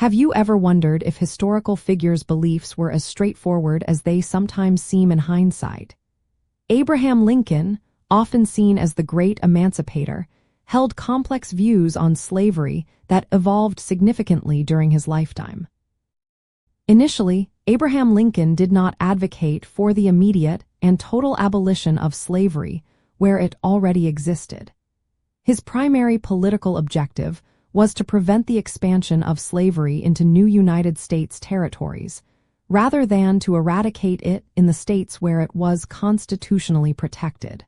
Have you ever wondered if historical figures' beliefs were as straightforward as they sometimes seem in hindsight? Abraham Lincoln, often seen as the great emancipator, held complex views on slavery that evolved significantly during his lifetime. Initially, Abraham Lincoln did not advocate for the immediate and total abolition of slavery where it already existed. His primary political objective was to prevent the expansion of slavery into new United States territories, rather than to eradicate it in the states where it was constitutionally protected.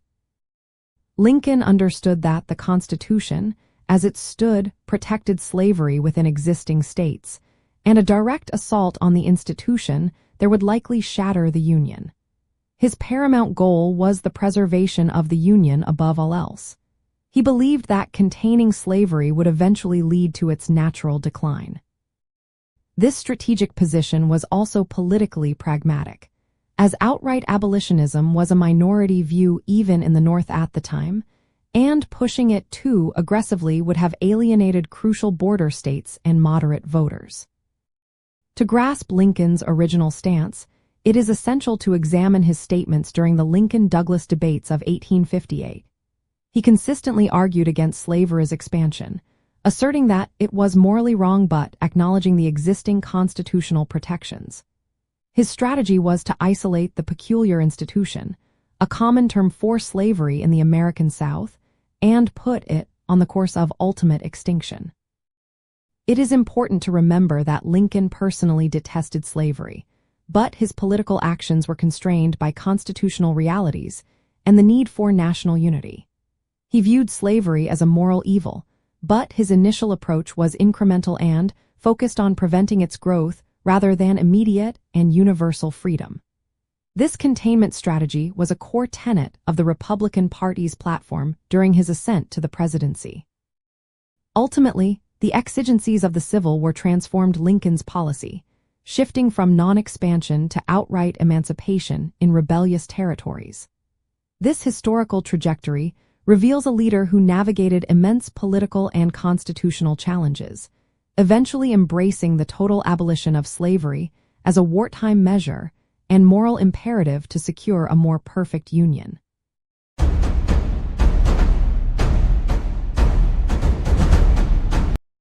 Lincoln understood that the Constitution, as it stood, protected slavery within existing states, and a direct assault on the institution there would likely shatter the Union. His paramount goal was the preservation of the Union above all else. He believed that containing slavery would eventually lead to its natural decline. This strategic position was also politically pragmatic, as outright abolitionism was a minority view even in the North at the time, and pushing it too aggressively would have alienated crucial border states and moderate voters. To grasp Lincoln's original stance, it is essential to examine his statements during the Lincoln-Douglas debates of 1858. He consistently argued against slavery's expansion, asserting that it was morally wrong but acknowledging the existing constitutional protections. His strategy was to isolate the peculiar institution, a common term for slavery in the American South, and put it on the course of ultimate extinction. It is important to remember that Lincoln personally detested slavery, but his political actions were constrained by constitutional realities and the need for national unity. He viewed slavery as a moral evil, but his initial approach was incremental and focused on preventing its growth rather than immediate and universal freedom. This containment strategy was a core tenet of the Republican Party's platform during his ascent to the presidency. Ultimately, the exigencies of the Civil War transformed Lincoln's policy, shifting from non-expansion to outright emancipation in rebellious territories. This historical trajectory reveals a leader who navigated immense political and constitutional challenges, eventually embracing the total abolition of slavery as a wartime measure and moral imperative to secure a more perfect union.